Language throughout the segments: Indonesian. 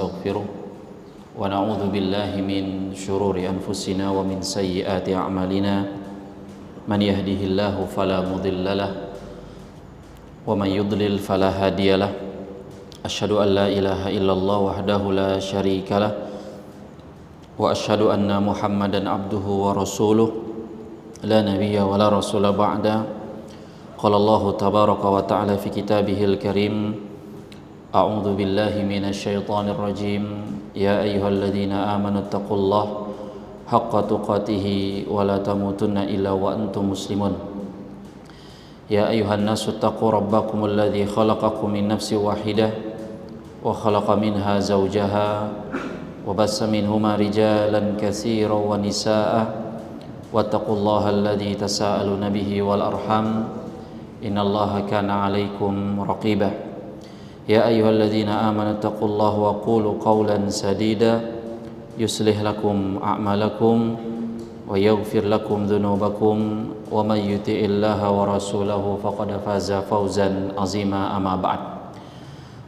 ونستغفره ونعوذ بالله من شرور أنفسنا ومن سيئات أعمالنا من يهده الله فلا مضل له ومن يضلل فلا هادي له أشهد أن لا إله إلا الله وحده لا شريك له وأشهد أن محمدا عبده ورسوله لا نبي ولا رسول بعده قال الله تبارك وتعالى في كتابه الكريم أعوذ بالله من الشيطان الرجيم يا أيها الذين آمنوا اتقوا الله حق تقاته ولا تموتن إلا وأنتم مسلمون يا أيها الناس اتقوا ربكم الذي خلقكم من نفس واحدة وخلق منها زوجها وبث منهما رجالا كثيرا ونساء واتقوا الله الذي تساءلون به والأرحام إن الله كان عليكم رقيبا يا أيها الذين آمنوا اتقوا الله وقولوا قولا سديدا يصلح لكم أعمالكم ويغفر لكم ذنوبكم ومن يطع الله ورسوله فقد فاز فوزا عظيما أما بعد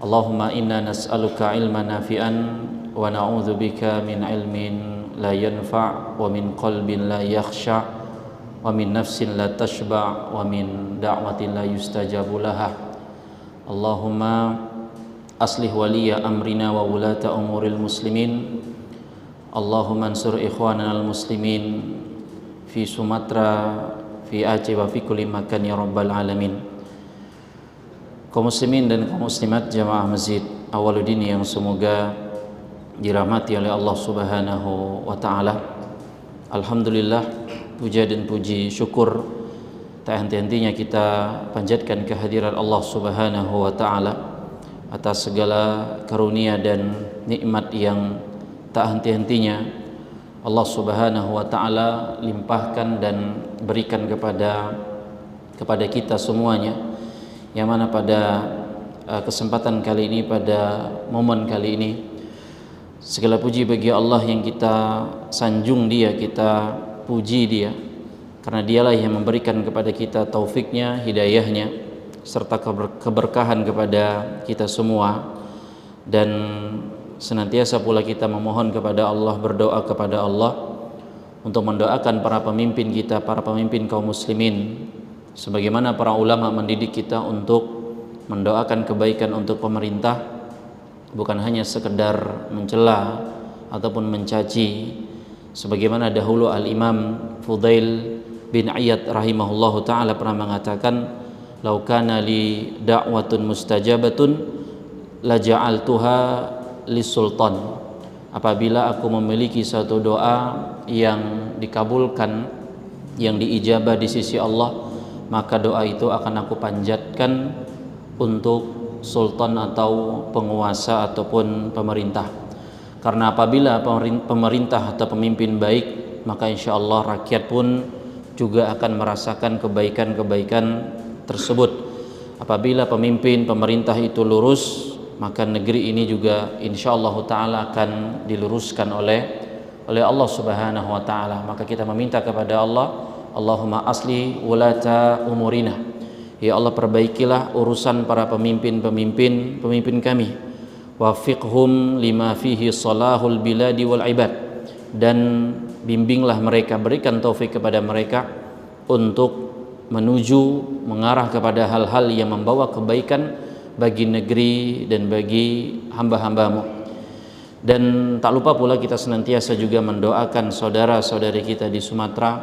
اللهم إنا نسألك علما نافعا ونعوذ بك من علم لا ينفع ومن قلب لا يخشع ومن نفس لا تشبع ومن دعوة لا يستجاب لها اللهم أصلح ولي أمرنا وولاة أمور المسلمين اللهم انصر إخواننا المسلمين في سوماترا في Aceh wa fi kulli makan ya rabbal alamin. Kaum muslimin dan kaum muslimat jamaah Masjid Awwaluddin yang semoga dirahmati oleh Allah Subhanahu wa taala. Alhamdulillah, puja dan puji syukur tak henti-hentinya kita panjatkan kehadiran Allah Subhanahu wa taala atas segala karunia dan nikmat yang tak henti-hentinya Allah Subhanahu wa taala limpahkan dan berikan kepada kita semuanya, yang mana pada kesempatan kali ini, pada momen kali ini, segala puji bagi Allah yang kita sanjung Dia, kita puji Dia, karena Dialah yang memberikan kepada kita taufiknya, hidayahnya, serta keberkahan kepada kita semua. Dan senantiasa pula kita memohon kepada Allah, berdoa kepada Allah untuk mendoakan para pemimpin kita, para pemimpin kaum muslimin, sebagaimana para ulama mendidik kita untuk mendoakan kebaikan untuk pemerintah, bukan hanya sekedar mencela ataupun mencaci, sebagaimana dahulu Al-Imam Fudail bin Iyad rahimahullahu ta'ala pernah mengatakan, "Lau kana li da'watun mustajabatun la ja'altuha lisultan." Apabila aku memiliki satu doa yang dikabulkan, yang diijabah di sisi Allah, maka doa itu akan aku panjatkan untuk sultan atau penguasa ataupun pemerintah. Karena apabila pemerintah atau pemimpin baik, maka insya Allah rakyat pun juga akan merasakan kebaikan-kebaikan tersebut. Apabila pemimpin pemerintah itu lurus, maka negeri ini juga insyaallah ta'ala akan diluruskan oleh Allah Subhanahu wa ta'ala. Maka kita meminta kepada Allah, Allahumma asli wulata umurina, ya Allah perbaikilah urusan para pemimpin kami, wafiqhum lima fihi salahul biladi wal ibad, dan bimbinglah mereka, berikan taufik kepada mereka untuk mengarah kepada hal-hal yang membawa kebaikan bagi negeri dan bagi hamba-hambamu. Dan tak lupa pula kita senantiasa juga mendoakan saudara-saudari kita di Sumatera,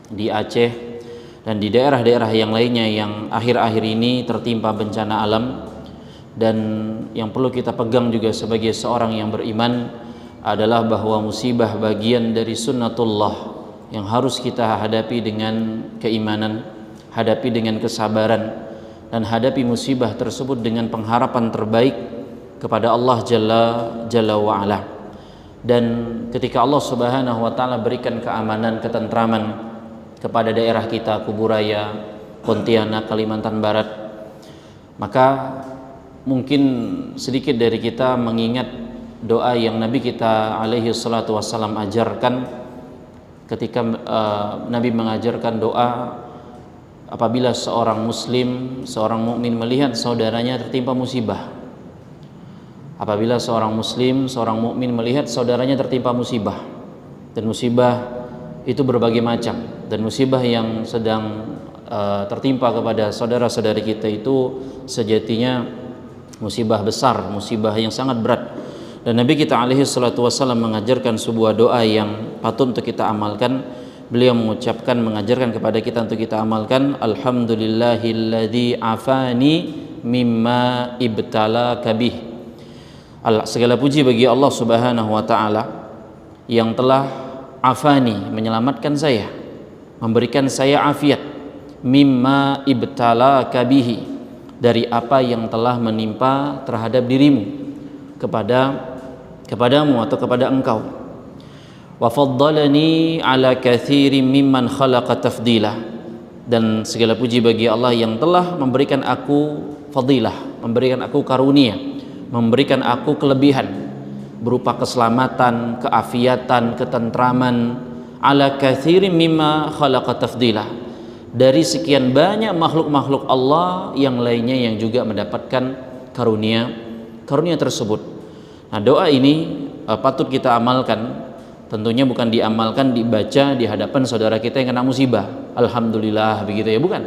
di Aceh, dan di daerah-daerah yang lainnya yang akhir-akhir ini tertimpa bencana alam. Dan yang perlu kita pegang juga sebagai seorang yang beriman adalah bahwa musibah bagian dari sunnatullah yang harus kita hadapi dengan keimanan, hadapi dengan kesabaran, dan hadapi musibah tersebut dengan pengharapan terbaik kepada Allah Jalla wa'ala. Dan ketika Allah Subhanahu wa ta'ala berikan keamanan, ketentraman kepada daerah kita, Kuburaya, Pontianak, Kalimantan Barat, maka mungkin sedikit dari kita mengingat doa yang Nabi kita alaihi salatu wassalam ajarkan ketika Nabi mengajarkan doa apabila seorang muslim, seorang mukmin melihat saudaranya tertimpa musibah. Apabila seorang muslim, seorang mukmin melihat saudaranya tertimpa musibah, dan musibah itu berbagai macam, dan musibah yang sedang tertimpa kepada saudara-saudari kita itu sejatinya musibah besar, musibah yang sangat berat. Dan Nabi kita alaihi salatu wasallam mengajarkan sebuah doa yang patut untuk kita amalkan. Beliau mengajarkan kepada kita untuk kita amalkan, alhamdulillahilladzi afani mimma ibtalaka bih. Segala puji bagi Allah Subhanahu wa taala yang telah afani, menyelamatkan saya, memberikan saya afiat, mimma ibtalaka bihi, dari apa yang telah menimpa terhadap dirimu, kepadamu atau kepada engkau. Wa faddalani ala katsirin mimman khalaqa tafdila, dan segala puji bagi Allah yang telah memberikan aku fadilah, memberikan aku karunia, memberikan aku kelebihan berupa keselamatan, keafiatan, ketentraman, ala katsirin mimma khalaqa tafdila, dari sekian banyak makhluk-makhluk Allah yang lainnya yang juga mendapatkan karunia tersebut. Nah, doa ini patut kita amalkan. Tentunya bukan diamalkan, dibaca di hadapan saudara kita yang kena musibah, alhamdulillah begitu ya, bukan.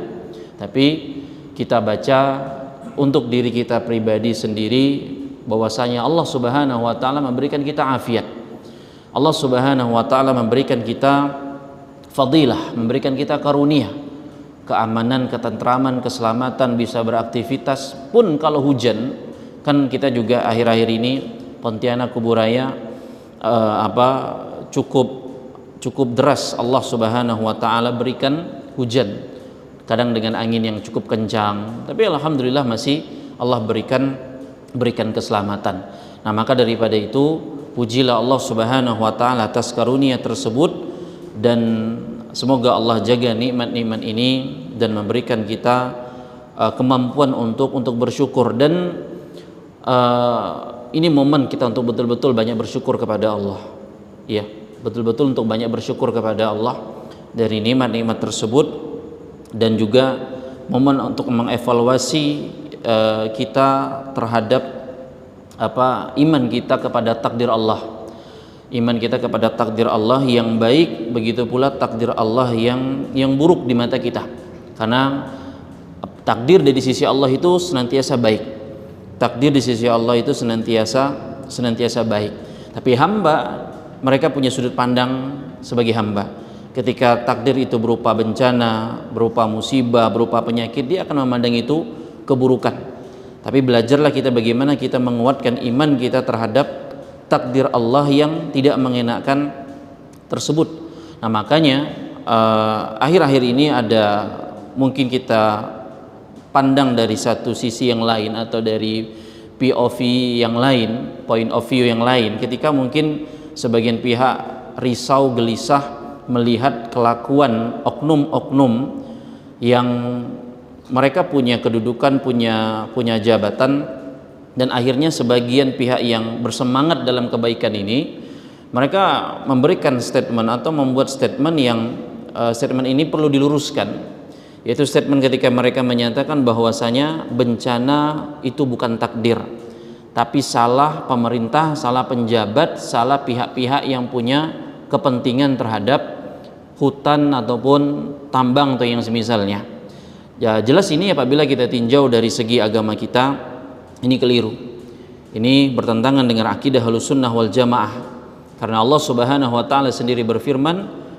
Tapi kita baca untuk diri kita pribadi sendiri, bahwasanya Allah Subhanahu wa taala memberikan kita afiat, Allah Subhanahu wa taala memberikan kita fadilah, memberikan kita karunia, keamanan, ketentraman, keselamatan, bisa beraktivitas pun kalau hujan. Kan kita juga akhir-akhir ini Pontianak Kuburaya cukup deras Allah Subhanahu wa taala berikan hujan, kadang dengan angin yang cukup kencang, tapi alhamdulillah masih Allah berikan keselamatan. Nah, maka daripada itu pujilah Allah Subhanahu wa taala atas karunia tersebut, dan semoga Allah jaga nikmat-nikmat ini dan memberikan kita kemampuan untuk bersyukur. Dan ini momen kita untuk betul-betul banyak bersyukur kepada Allah, ya, betul-betul untuk banyak bersyukur kepada Allah dari nikmat-nikmat tersebut, dan juga momen untuk mengevaluasi kita terhadap iman kita kepada takdir Allah, iman kita kepada takdir Allah yang baik, begitu pula takdir Allah yang buruk di mata kita. Karena takdir dari sisi Allah itu senantiasa baik, takdir di sisi Allah itu senantiasa baik. Tapi hamba, mereka punya sudut pandang sebagai hamba. Ketika takdir itu berupa bencana, berupa musibah, berupa penyakit, dia akan memandang itu keburukan. Tapi belajarlah kita bagaimana kita menguatkan iman kita terhadap takdir Allah yang tidak mengenakan tersebut. Nah, makanya akhir-akhir ini ada, mungkin kita pandang dari satu sisi yang lain atau dari POV yang lain, point of view yang lain, ketika mungkin sebagian pihak risau, gelisah melihat kelakuan oknum-oknum yang mereka punya kedudukan, punya jabatan, dan akhirnya sebagian pihak yang bersemangat dalam kebaikan ini, mereka memberikan statement atau membuat statement yang statement ini perlu diluruskan, yaitu statement ketika mereka menyatakan bahwasanya bencana itu bukan takdir, tapi salah pemerintah, salah penjabat, salah pihak-pihak yang punya kepentingan terhadap hutan ataupun tambang atau yang semisalnya. Ya, jelas ini apabila kita tinjau dari segi agama kita, ini keliru. Ini bertentangan dengan akidah Ahlussunnah wal Jamaah. Karena Allah Subhanahu wa taala sendiri berfirman,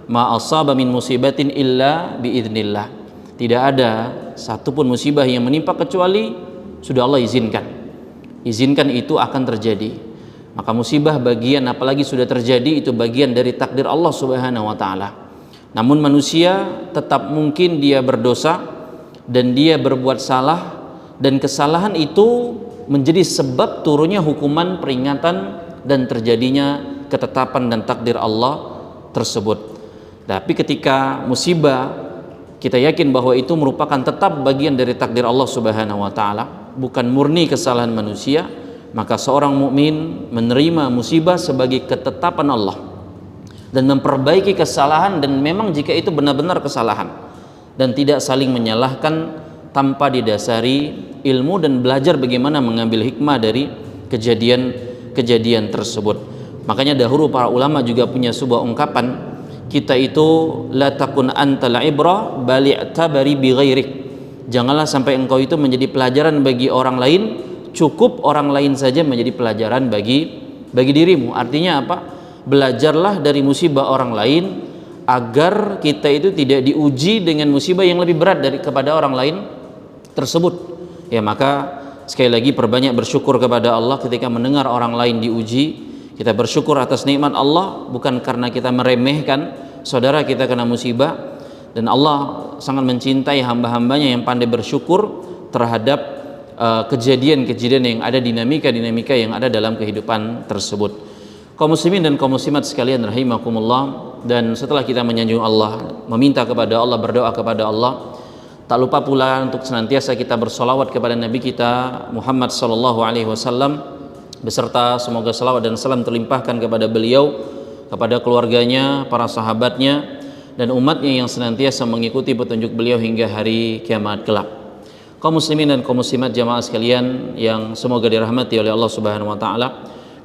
"Ma asaba min musibatin illa biidznillah." Tidak ada satupun musibah yang menimpa kecuali sudah Allah izinkan. Izinkan itu akan terjadi. Maka musibah bagian, apalagi sudah terjadi, itu bagian dari takdir Allah Subhanahu wa taala. Namun manusia tetap mungkin dia berdosa dan dia berbuat salah, dan kesalahan itu menjadi sebab turunnya hukuman, peringatan, dan terjadinya ketetapan dan takdir Allah tersebut. Tapi ketika musibah, kita yakin bahwa itu merupakan tetap bagian dari takdir Allah Subhanahu wa taala, bukan murni kesalahan manusia, maka seorang mukmin menerima musibah sebagai ketetapan Allah dan memperbaiki kesalahan, dan memang jika itu benar-benar kesalahan, dan tidak saling menyalahkan tanpa didasari ilmu dan belajar bagaimana mengambil hikmah kejadian tersebut. Makanya dahulu para ulama juga punya sebuah ungkapan, kita itu la takun antal ibrah bal i'tabari bi ghairik. Janganlah sampai engkau itu menjadi pelajaran bagi orang lain, cukup orang lain saja menjadi pelajaran bagi dirimu. Artinya apa? Belajarlah dari musibah orang lain agar kita itu tidak diuji dengan musibah yang lebih berat kepada orang lain tersebut. Ya, maka sekali lagi perbanyak bersyukur kepada Allah ketika mendengar orang lain diuji. Kita bersyukur atas nikmat Allah, bukan karena kita meremehkan saudara kita kena musibah. Dan Allah sangat mencintai hamba-hambanya yang pandai bersyukur terhadap kejadian-kejadian yang ada, dinamika-dinamika yang ada dalam kehidupan tersebut. Kaum muslimin dan kaum muslimat sekalian rahimakumullah, dan setelah kita menyanjung Allah, meminta kepada Allah, berdoa kepada Allah, tak lupa pula untuk senantiasa kita bersolawat kepada Nabi kita Muhammad sallallahu alaihi wasallam, beserta semoga salawat dan salam terlimpahkan kepada beliau, kepada keluarganya, para sahabatnya, dan umatnya yang senantiasa mengikuti petunjuk beliau hingga hari kiamat kelak. Kaum muslimin dan kaum muslimat jamaah sekalian yang semoga dirahmati oleh Allah Subhanahu wa taala,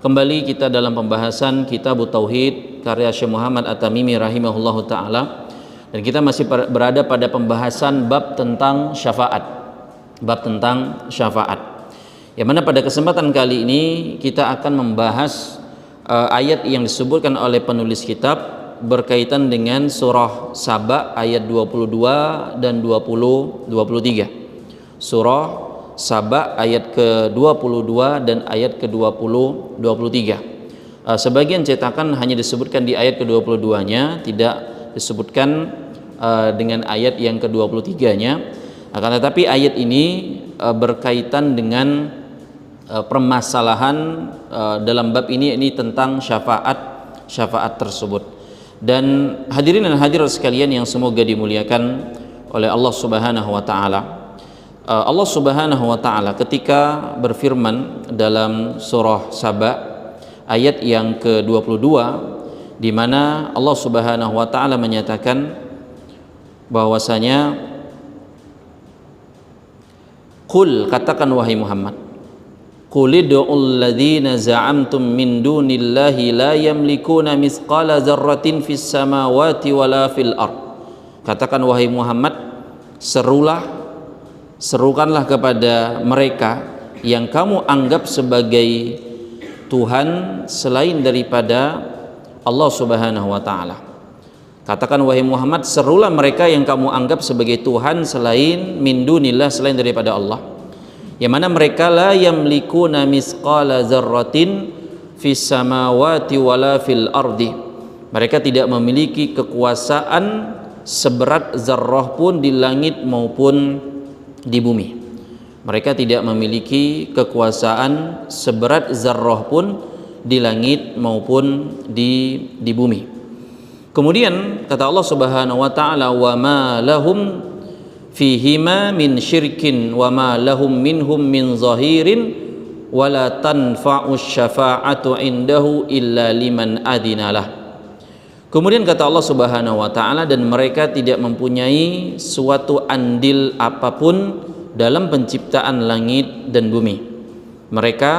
kembali kita dalam pembahasan Kitab Tauhid karya Syekh Muhammad At-Tamimi rahimahullahu taala, dan kita masih berada pada pembahasan bab tentang syafaat. Bab tentang syafaat. Yang mana pada kesempatan kali ini kita akan membahas ayat yang disebutkan oleh penulis kitab berkaitan dengan surah Saba ayat 22 dan 23. Surah Saba ayat ke-22 dan ayat ke-23. Sebagian cetakan hanya disebutkan di ayat ke-22-nya, tidak disebutkan dengan ayat yang ke-23-nya. Akan tetapi ayat ini berkaitan dengan permasalahan dalam bab ini tentang syafaat tersebut. Dan hadirin dan hadirat sekalian yang semoga dimuliakan oleh Allah Subhanahu wa taala. Allah Subhanahu wa taala ketika berfirman dalam surah Saba ayat yang ke-22, di mana Allah Subhanahu wa taala menyatakan bahwasanya qul, katakan wahai Muhammad, qul id'ul ladzina za'amtum min dunillahi la yamlikuna mithqala dzarratin fis samawati wala fil ard. Katakan wahai Muhammad, serukanlah kepada mereka yang kamu anggap sebagai Tuhan selain daripada Allah Subhanahu wa taala. Katakan wahai Muhammad, serulah mereka yang kamu anggap sebagai Tuhan selain min dunillah, selain daripada Allah, yang mana mereka la yamlikuna misqala dzarratin fis samawati wala fil ardi. Mereka tidak memiliki kekuasaan seberat zarrah pun di langit maupun di bumi. Mereka tidak memiliki kekuasaan seberat zarrah pun di langit maupun di bumi. Kemudian kata Allah Subhanahu wa taala, wa ma lahum fihima min syirkin wa ma lahum minhum min zahirin wa la tanfa'u syafa'atu indahu illa liman adinalah. Kemudian kata Allah Subhanahu wa taala, dan mereka tidak mempunyai suatu andil apapun dalam penciptaan langit dan bumi. Mereka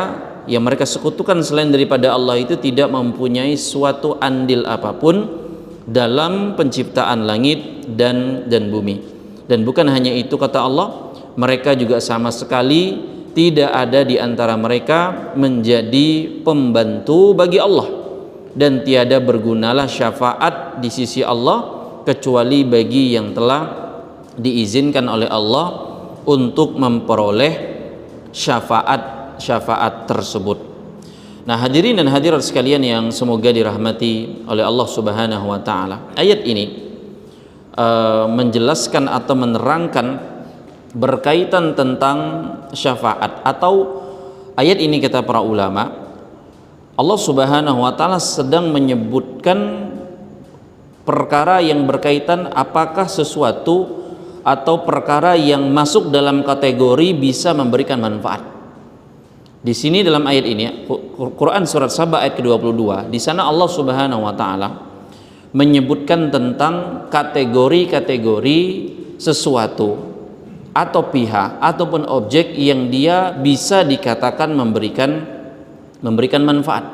yang mereka sekutukan selain daripada Allah itu tidak mempunyai suatu andil apapun dalam penciptaan langit dan bumi. Dan bukan hanya itu kata Allah, mereka juga sama sekali tidak ada di antara mereka menjadi pembantu bagi Allah, dan tiada bergunalah syafaat di sisi Allah kecuali bagi yang telah diizinkan oleh Allah untuk memperoleh syafaat tersebut. Nah, hadirin dan hadirat sekalian yang semoga dirahmati oleh Allah Subhanahu wa taala, ayat ini menjelaskan atau menerangkan berkaitan tentang syafaat, atau ayat ini kata para ulama, Allah Subhanahu wa taala sedang menyebutkan perkara yang berkaitan apakah sesuatu atau perkara yang masuk dalam kategori bisa memberikan manfaat. Di sini dalam ayat ini, Quran surat Saba ayat ke-22, di sana Allah Subhanahu wa taala menyebutkan tentang kategori-kategori sesuatu atau pihak ataupun objek yang dia bisa dikatakan memberikan memberikan manfaat.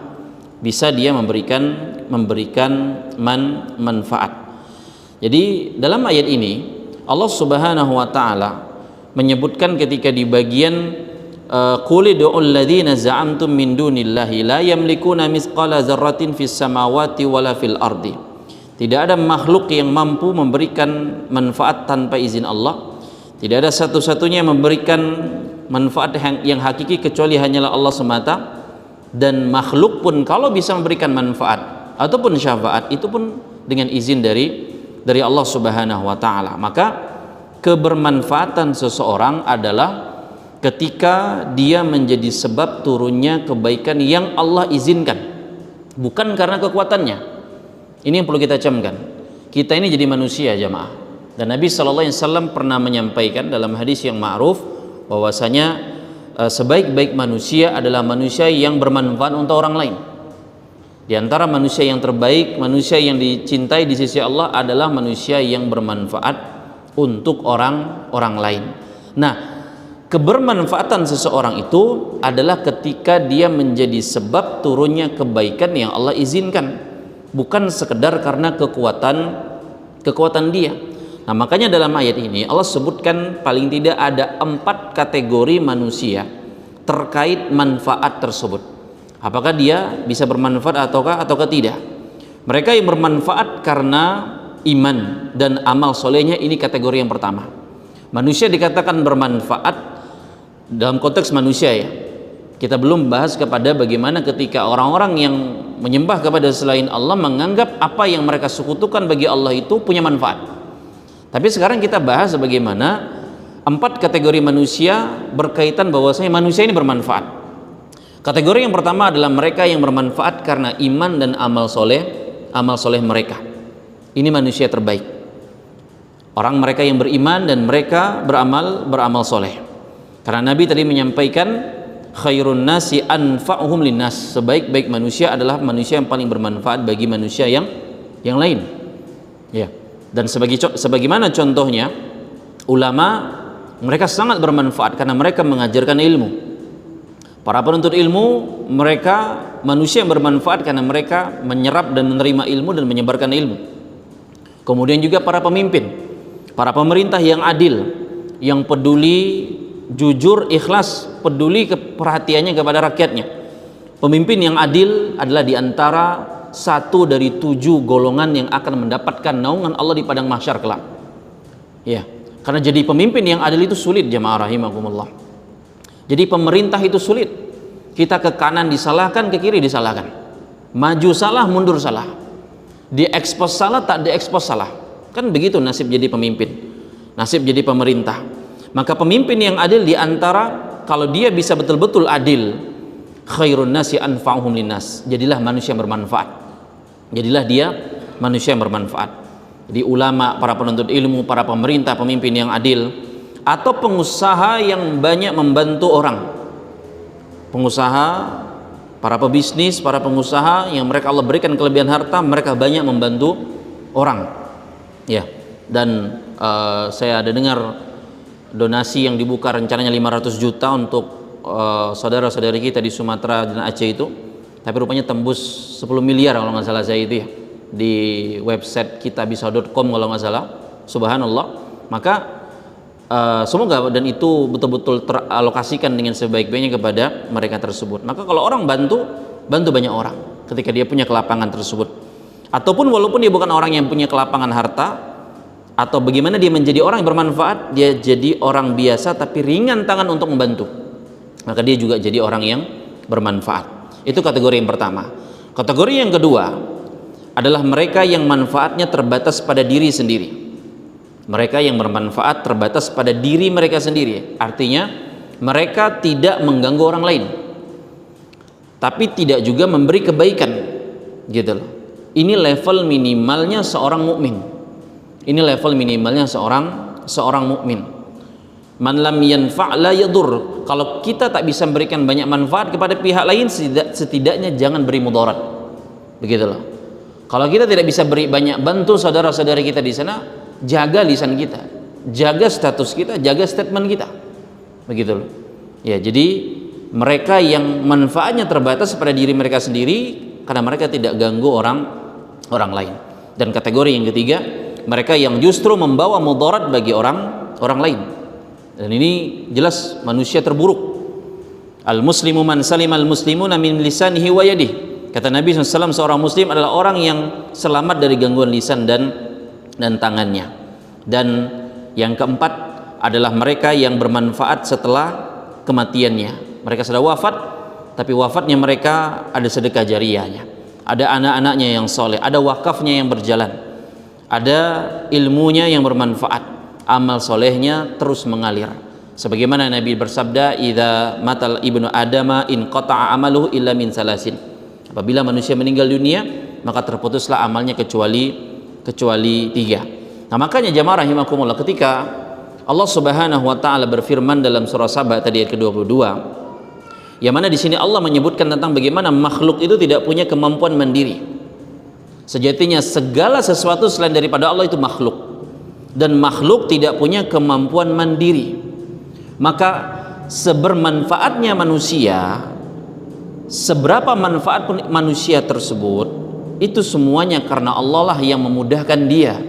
Bisa dia memberikan manfaat. Jadi dalam ayat ini Allah Subhanahu wa taala menyebutkan ketika di bagian qul ud'ul ladzina za'amtum min dunillahi la yamlikuna mithqala dzarratin fis samawati wala fil ardi. Tidak ada makhluk yang mampu memberikan manfaat tanpa izin Allah. Tidak ada satu-satunya yang memberikan manfaat yang hakiki kecuali hanyalah Allah semata. Dan makhluk pun kalau bisa memberikan manfaat ataupun syafaat itu pun dengan izin dari Allah Subhanahu wa taala. Maka kebermanfaatan seseorang adalah ketika dia menjadi sebab turunnya kebaikan yang Allah izinkan, bukan karena kekuatannya. Ini yang perlu kita camkan. Kita ini jadi manusia, jamaah. Dan Nabi SAW pernah menyampaikan dalam hadis yang ma'ruf bahwasanya sebaik-baik manusia adalah manusia yang bermanfaat untuk orang lain. Di antara manusia yang terbaik, manusia yang dicintai di sisi Allah adalah manusia yang bermanfaat untuk orang lain. Nah, kebermanfaatan seseorang itu adalah ketika dia menjadi sebab turunnya kebaikan yang Allah izinkan, bukan sekedar karena kekuatan dia. Nah, makanya dalam ayat ini Allah sebutkan paling tidak ada 4 kategori manusia terkait manfaat tersebut. Apakah dia bisa bermanfaat ataukah tidak? Mereka yang bermanfaat karena iman dan amal solehnya, ini kategori yang pertama. Manusia dikatakan bermanfaat dalam konteks manusia ya. Kita belum bahas kepada bagaimana ketika orang-orang yang menyembah kepada selain Allah menganggap apa yang mereka sekutukan bagi Allah itu punya manfaat. Tapi sekarang kita bahas bagaimana 4 kategori manusia berkaitan bahwasanya manusia ini bermanfaat. Kategori yang pertama adalah mereka yang bermanfaat karena iman dan amal soleh mereka. Ini manusia terbaik. Orang mereka yang beriman dan mereka beramal soleh. Karena Nabi tadi menyampaikan khairun nasi anfa'uhum linnas. Sebaik-baik manusia adalah manusia yang paling bermanfaat bagi manusia yang lain. Ya. Dan sebagaimana contohnya ulama, mereka sangat bermanfaat karena mereka mengajarkan ilmu. Para penuntut ilmu, mereka manusia yang bermanfaat karena mereka menyerap dan menerima ilmu dan menyebarkan ilmu. Kemudian juga para pemimpin, para pemerintah yang adil, yang peduli, jujur, ikhlas, peduli perhatiannya kepada rakyatnya. Pemimpin yang adil adalah diantara 1 dari 7 golongan yang akan mendapatkan naungan Allah di padang mahsyar kelak. Ya, karena jadi pemimpin yang adil itu sulit, jamaah rahimakumullah. Jadi pemerintah itu sulit. Kita ke kanan disalahkan, ke kiri disalahkan. Maju salah, mundur salah. Diekspos salah, tak diekspos salah. Kan begitu nasib jadi pemimpin. Nasib jadi pemerintah. Maka pemimpin yang adil diantara, kalau dia bisa betul-betul adil, khairun nasi anfa'uhum linnas. Jadilah manusia yang bermanfaat. Jadilah dia manusia yang bermanfaat. Jadi ulama, para penuntut ilmu, para pemerintah, pemimpin yang adil, atau pengusaha yang banyak membantu orang. Pengusaha, para pebisnis, para pengusaha yang mereka Allah berikan kelebihan harta, mereka banyak membantu orang. Ya. Dan saya ada dengar donasi yang dibuka rencananya 500 juta untuk saudara-saudari kita di Sumatera dan Aceh itu. Tapi rupanya tembus 10 miliar kalau nggak salah saya itu ya, di website kitabisa.com kalau nggak salah. Subhanallah. Maka semoga dan itu betul-betul teralokasikan dengan sebaik-baiknya kepada mereka tersebut. Maka kalau orang bantu banyak orang ketika dia punya kelapangan tersebut. Ataupun walaupun dia bukan orang yang punya kelapangan harta, atau bagaimana dia menjadi orang yang bermanfaat, dia jadi orang biasa tapi ringan tangan untuk membantu, maka dia juga jadi orang yang bermanfaat. Itu kategori yang pertama. Kategori yang kedua adalah mereka yang manfaatnya terbatas pada diri sendiri. Mereka yang bermanfaat terbatas pada diri mereka sendiri. Artinya mereka tidak mengganggu orang lain, tapi tidak juga memberi kebaikan, gitu loh. Ini level minimalnya seorang mukmin. Ini level minimalnya seorang mukmin. Man lam yanfa' la yadur. Kalau kita tak bisa memberikan banyak manfaat kepada pihak lain, setidaknya jangan beri mudarat. Begitu loh. Kalau kita tidak bisa beri banyak bantu saudara-saudari kita di sana, jaga lisan kita, jaga status kita, jaga statement kita. Begitu loh. Ya, jadi mereka yang manfaatnya terbatas pada diri mereka sendiri karena mereka tidak ganggu orang lain. Dan kategori yang ketiga, mereka yang justru membawa mudarat bagi orang lain. Dan ini jelas manusia terburuk. Al-muslimu man salimal muslimuna min lisanihi wa yadihi. Kata Nabi SAW, seorang muslim adalah orang yang selamat dari gangguan lisan dan tangannya. Dan yang keempat adalah mereka yang bermanfaat setelah kematiannya. Mereka sudah wafat, tapi wafatnya mereka ada sedekah jariyahnya, ada anak-anaknya yang soleh, ada wakafnya yang berjalan, ada ilmunya yang bermanfaat, amal solehnya terus mengalir. Sebagaimana Nabi bersabda, idza matal ibnu adama in qata'a amaluhu illa min salasin. Apabila manusia meninggal dunia, maka terputuslah amalnya kecuali tiga. Nah, makanya jamaah rahimakumullah, ketika Allah Subhanahu wa taala berfirman dalam surah Saba tadi ayat ke-22, yang mana di sini Allah menyebutkan tentang bagaimana makhluk itu tidak punya kemampuan mandiri. Sejatinya segala sesuatu selain daripada Allah itu makhluk, dan makhluk tidak punya kemampuan mandiri. Maka sebermanfaatnya manusia, seberapa manfaat manusia tersebut, itu semuanya karena Allah lah yang memudahkan dia.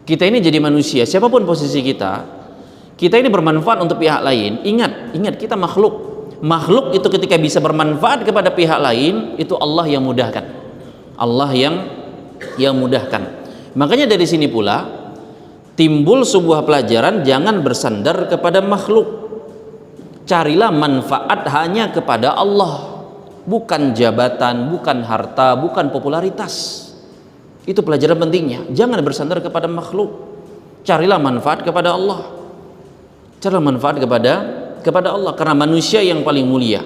Kita ini jadi manusia, siapapun posisi kita ini bermanfaat untuk pihak lain. Ingat kita makhluk. Makhluk itu ketika bisa bermanfaat kepada pihak lain, itu Allah yang mudahkan. Allah yang mudahkan. Makanya dari sini pula timbul sebuah pelajaran, jangan bersandar kepada makhluk. Carilah manfaat hanya kepada Allah, bukan jabatan, bukan harta, bukan popularitas. Itu pelajaran pentingnya. Jangan bersandar kepada makhluk. Carilah manfaat kepada Allah. Carilah manfaat kepada Allah, karena manusia yang paling mulia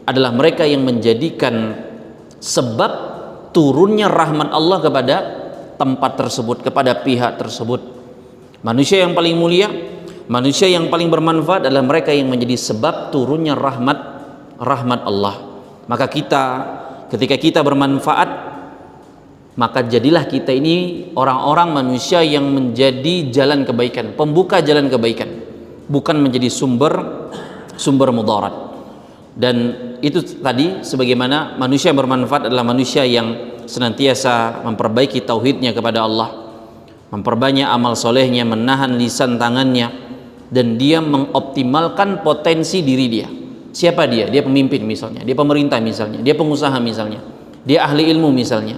adalah mereka yang menjadikan sebab turunnya rahmat Allah kepada tempat tersebut, kepada pihak tersebut. Manusia yang paling mulia, manusia yang paling bermanfaat adalah mereka yang menjadi sebab turunnya rahmat Allah. Maka ketika kita bermanfaat, maka jadilah kita ini orang-orang manusia yang menjadi jalan kebaikan, pembuka jalan kebaikan, bukan menjadi sumber mudarat. Dan itu tadi, sebagaimana manusia yang bermanfaat adalah manusia yang senantiasa memperbaiki tauhidnya kepada Allah, memperbanyak amal solehnya, menahan lisan tangannya, dan dia mengoptimalkan potensi diri dia. Siapa dia? Dia pemimpin misalnya, dia pemerintah misalnya, dia pengusaha misalnya, dia ahli ilmu misalnya.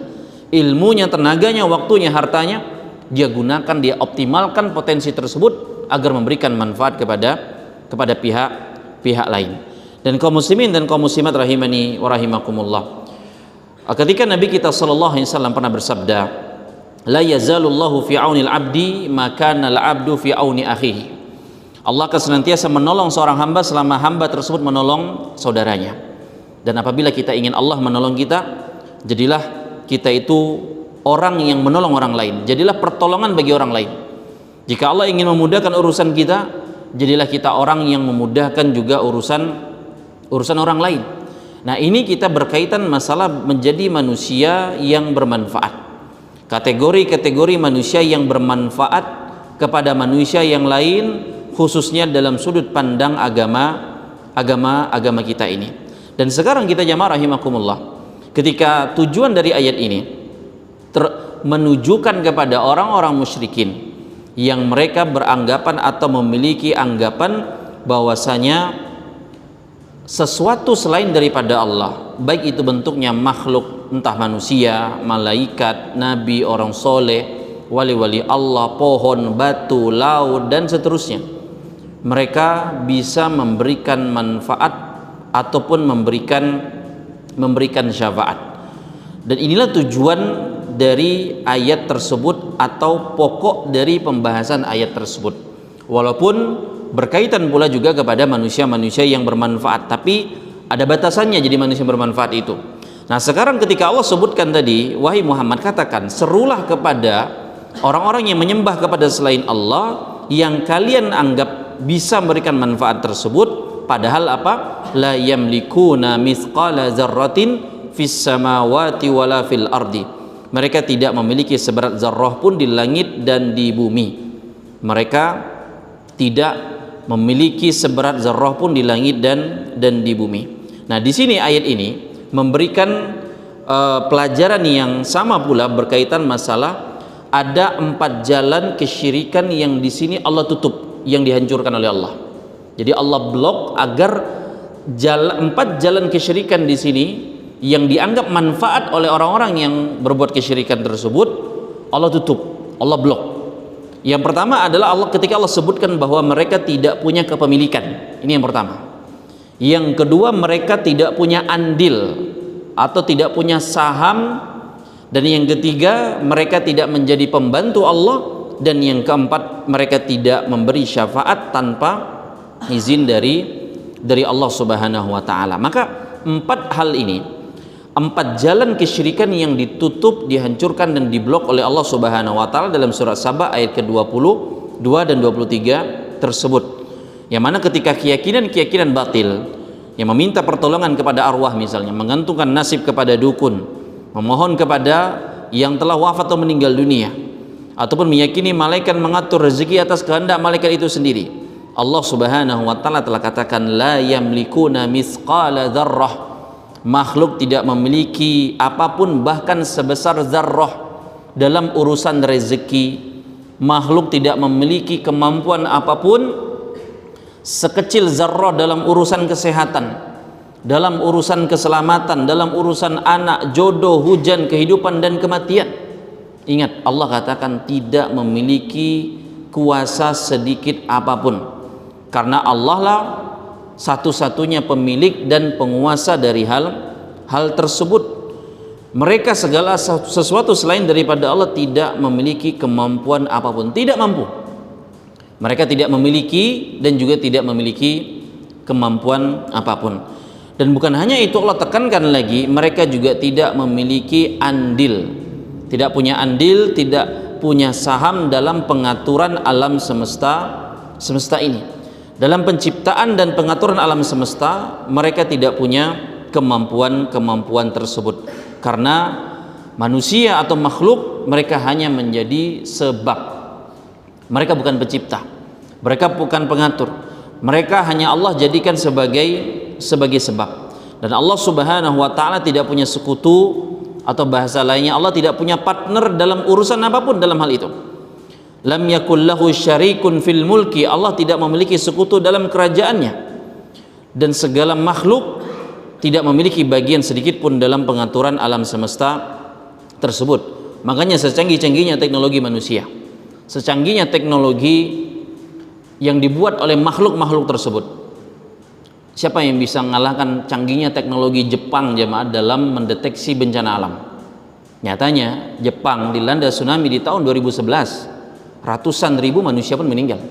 Ilmunya, tenaganya, waktunya, hartanya, dia gunakan, dia optimalkan potensi tersebut agar memberikan manfaat kepada pihak lain. Dan kaum muslimin dan kaum muslimat rahimani wa rahimakumullah, ketika Nabi kita sallallahu alaihi wasallam pernah bersabda, la yazalullahu fi aunil abdi maka nal abdu fi auni akhihi. Allah akan senantiasa menolong seorang hamba selama hamba tersebut menolong saudaranya. Dan apabila kita ingin Allah menolong kita, jadilah kita itu orang yang menolong orang lain, jadilah pertolongan bagi orang lain. Jika Allah ingin memudahkan urusan kita, jadilah kita orang yang memudahkan juga urusan orang lain. Nah, ini kita berkaitan masalah menjadi manusia yang bermanfaat. Kategori-kategori manusia yang bermanfaat kepada manusia yang lain, khususnya dalam sudut pandang agama kita ini. Dan sekarang kita jamaah rahimakumullah, ketika tujuan dari ayat ini menunjukkan kepada orang-orang musyrikin yang mereka beranggapan atau memiliki anggapan bahwasanya sesuatu selain daripada Allah, baik itu bentuknya makhluk, entah manusia, malaikat, nabi, orang soleh, wali-wali Allah, pohon, batu, laut, dan seterusnya, mereka bisa memberikan manfaat ataupun memberikan syafaat. Dan inilah tujuan dari ayat tersebut atau pokok dari pembahasan ayat tersebut. Walaupun berkaitan pula juga kepada manusia-manusia yang bermanfaat, tapi ada batasannya jadi manusia yang bermanfaat itu. Nah, sekarang ketika Allah sebutkan tadi, wahai Muhammad, katakan, serulah kepada orang-orang yang menyembah kepada selain Allah yang kalian anggap bisa memberikan manfaat tersebut, padahal apa? La yamlikuna mithqala dzarratin fis samawati wala fil ardi. Mereka tidak memiliki seberat zarrah pun di langit dan di bumi. Mereka tidak memiliki seberat zarrah pun di langit dan di bumi. Nah, di sini ayat ini memberikan pelajaran yang sama pula berkaitan masalah ada 4 jalan kesyirikan yang di sini Allah tutup, yang dihancurkan oleh Allah. Jadi Allah blok agar 4 jalan kesyirikan di sini yang dianggap manfaat oleh orang-orang yang berbuat kesyirikan tersebut, Allah tutup, Allah blok. Yang pertama adalah ketika Allah sebutkan bahwa mereka tidak punya kepemilikan. Ini yang pertama. Yang kedua, mereka tidak punya andil atau tidak punya saham. Dan yang ketiga, mereka tidak menjadi pembantu Allah. Dan yang keempat, mereka tidak memberi syafaat tanpa izin dari Allah Subhanahu wa taala. Maka 4 hal ini, 4 jalan kesyirikan yang ditutup, dihancurkan dan diblok oleh Allah Subhanahu wa taala dalam surat Saba ayat ke-22 dan 23 tersebut. Yang mana ketika keyakinan batil yang meminta pertolongan kepada arwah, misalnya menggantungkan nasib kepada dukun, memohon kepada yang telah wafat atau meninggal dunia, ataupun meyakini malaikat mengatur rezeki atas kehendak malaikat itu sendiri, Allah Subhanahu wa taala telah katakan la yamlikuna mithqala dzarrah, makhluk tidak memiliki apapun bahkan sebesar zarrah dalam urusan rezeki. Makhluk tidak memiliki kemampuan apapun sekecil zarrah dalam urusan kesehatan, dalam urusan keselamatan, dalam urusan anak, jodoh, hujan, kehidupan dan kematian. Ingat, Allah katakan tidak memiliki kuasa sedikit apapun, karena Allah lah satu-satunya pemilik dan penguasa dari hal tersebut. Mereka segala sesuatu selain daripada Allah tidak memiliki kemampuan apapun, tidak mampu. Mereka tidak memiliki dan juga tidak memiliki kemampuan apapun. Dan bukan hanya itu, Allah tekankan lagi, mereka juga tidak memiliki andil, tidak punya andil, tidak punya saham dalam pengaturan alam semesta ini. Dalam penciptaan dan pengaturan alam semesta, mereka tidak punya kemampuan tersebut, karena manusia atau makhluk, mereka hanya menjadi sebab. Mereka bukan pencipta, mereka bukan pengatur, mereka hanya Allah jadikan sebagai sebab. Dan Allah Subhanahu wa taala tidak punya sekutu, atau bahasa lainnya Allah tidak punya partner dalam urusan apapun dalam hal itu. Lam yakul lahu syarikun fil mulki, Allah tidak memiliki sekutu dalam kerajaannya, dan segala makhluk tidak memiliki bagian sedikit pun dalam pengaturan alam semesta tersebut. Makanya secanggih-canggihnya teknologi manusia, secanggihnya teknologi yang dibuat oleh makhluk-makhluk tersebut, siapa yang bisa mengalahkan canggihnya teknologi Jepang jemaah dalam mendeteksi bencana alam? Nyatanya Jepang dilanda tsunami di tahun 2011, ratusan ribu manusia pun meninggal.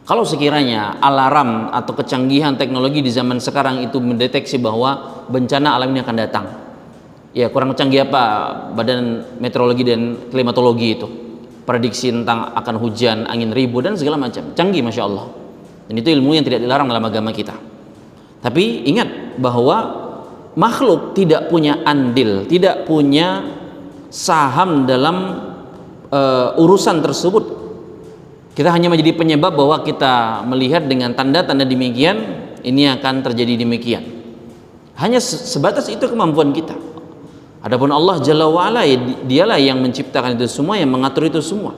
Kalau sekiranya alarm atau kecanggihan teknologi di zaman sekarang itu mendeteksi bahwa bencana alam ini akan datang, ya kurang canggih apa Badan Meteorologi dan Klimatologi itu, prediksi tentang akan hujan, angin ribut dan segala macam, canggih Masya Allah. Dan itu ilmu yang tidak dilarang dalam agama kita. Tapi ingat bahwa makhluk tidak punya andil, tidak punya saham dalam urusan tersebut. Kita hanya menjadi penyebab bahwa kita melihat dengan tanda-tanda demikian, ini akan terjadi demikian. Hanya sebatas itu kemampuan kita. Adapun Allah Jalla wa'ala, dialah yang menciptakan itu semua, yang mengatur itu semua.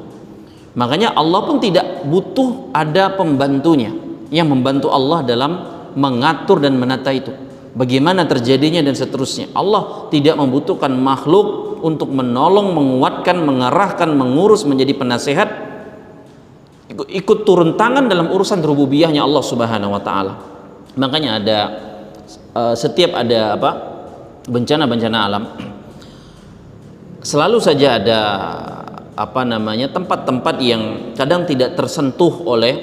Makanya Allah pun tidak butuh ada pembantunya yang membantu Allah dalam mengatur dan menata itu, bagaimana terjadinya dan seterusnya. Allah tidak membutuhkan makhluk untuk menolong, menguatkan, mengarahkan, mengurus, menjadi penasehat, ikut turun tangan dalam urusan rububiyahnya Allah Subhanahu wa taala. Makanya ada setiap ada bencana-bencana alam, selalu saja ada tempat-tempat yang kadang tidak tersentuh oleh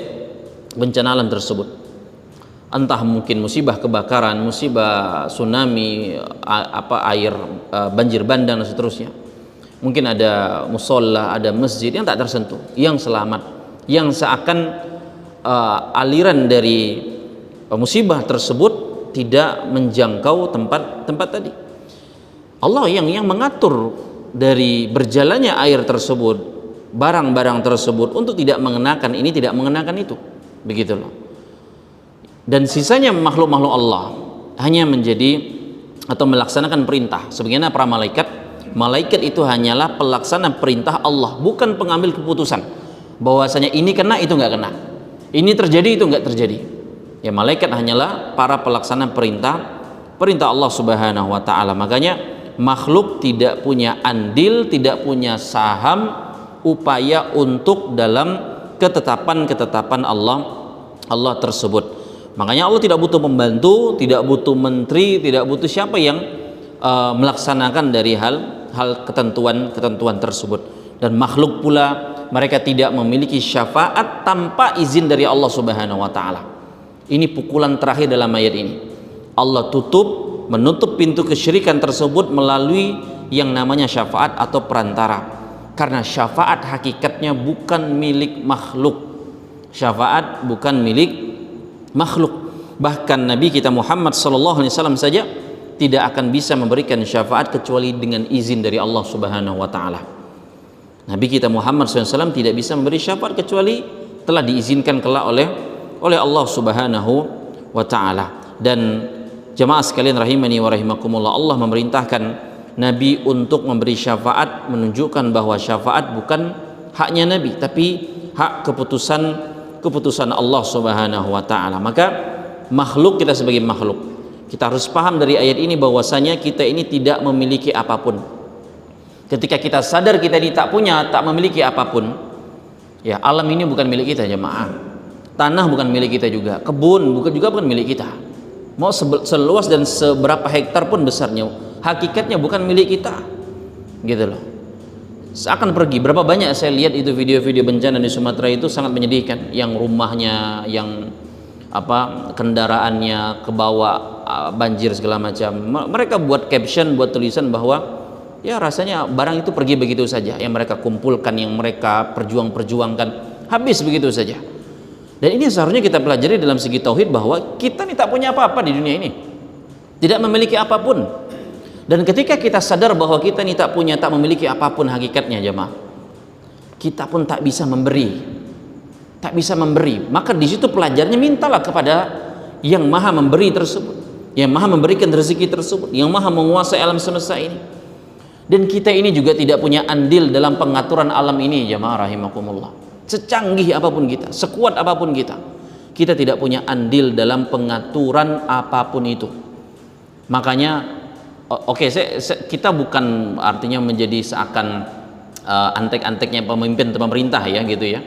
bencana alam tersebut. Entah mungkin musibah kebakaran, musibah tsunami, air banjir bandang dan seterusnya. Mungkin ada musola, ada masjid yang tak tersentuh, yang selamat, yang seakan aliran dari musibah tersebut tidak menjangkau tempat tadi. Allah yang mengatur dari berjalannya air tersebut, barang-barang tersebut, untuk tidak mengenakan ini, tidak mengenakan itu. begitu loh. Dan sisanya makhluk-makhluk Allah hanya menjadi atau melaksanakan perintah. Sebagaimana para malaikat, malaikat itu hanyalah pelaksana perintah Allah, bukan pengambil keputusan bahwasanya ini kena itu nggak kena, ini terjadi itu nggak terjadi. Ya, malaikat hanyalah para pelaksana perintah Allah Subhanahu wa taala. Makanya makhluk tidak punya andil, tidak punya saham upaya untuk dalam ketetapan Allah tersebut. Makanya Allah tidak butuh pembantu, tidak butuh menteri, tidak butuh siapa yang melaksanakan dari hal ketentuan tersebut. Dan makhluk pula mereka tidak memiliki syafaat tanpa izin dari Allah Subhanahu wa taala. Ini pukulan terakhir dalam ayat ini. Allah menutup pintu kesyirikan tersebut melalui yang namanya syafaat atau perantara. Karena syafaat hakikatnya bukan milik makhluk. Syafaat bukan milik makhluk. Bahkan Nabi kita Muhammad sallallahu alaihi wasallam saja tidak akan bisa memberikan syafaat kecuali dengan izin dari Allah Subhanahu wa taala. Nabi kita Muhammad SAW tidak bisa memberi syafaat kecuali telah diizinkan kelak oleh Allah Subhanahu wa taala. Dan jemaah sekalian rahimani wa rahimakumullah, Allah memerintahkan Nabi untuk memberi syafaat, menunjukkan bahwa syafaat bukan haknya Nabi tapi hak keputusan Allah Subhanahu wa taala. Maka makhluk, kita sebagai makhluk, kita harus paham dari ayat ini bahwasanya kita ini tidak memiliki apapun. Ketika kita sadar kita ini tak memiliki apapun, ya, alam ini bukan milik kita jemaah, tanah bukan milik kita juga, kebun bukan milik kita, mau seluas dan seberapa hektar pun besarnya, hakikatnya bukan milik kita, gitu loh. Seakan pergi. Berapa banyak saya lihat itu video-video bencana di Sumatera itu sangat menyedihkan, yang rumahnya, yang kendaraannya kebawa banjir segala macam. Mereka buat caption, buat tulisan bahwa ya rasanya barang itu pergi begitu saja, yang mereka kumpulkan, yang mereka perjuangkan habis begitu saja. Dan ini seharusnya kita pelajari dalam segi tauhid bahwa kita ini tak punya apa-apa di dunia ini, tidak memiliki apapun. Dan ketika kita sadar bahwa kita ini tak memiliki apapun hakikatnya jemaah, kita pun tak bisa memberi, maka di situ pelajarnya mintalah kepada yang maha memberi tersebut, yang maha memberikan rezeki tersebut, yang maha menguasai alam semesta ini. Dan kita ini juga tidak punya andil dalam pengaturan alam ini jemaah rahimakumullah. Secanggih apapun kita, sekuat apapun kita, kita tidak punya andil dalam pengaturan apapun itu. Makanya kita bukan artinya menjadi seakan antek-anteknya pemimpin atau pemerintah ya gitu ya.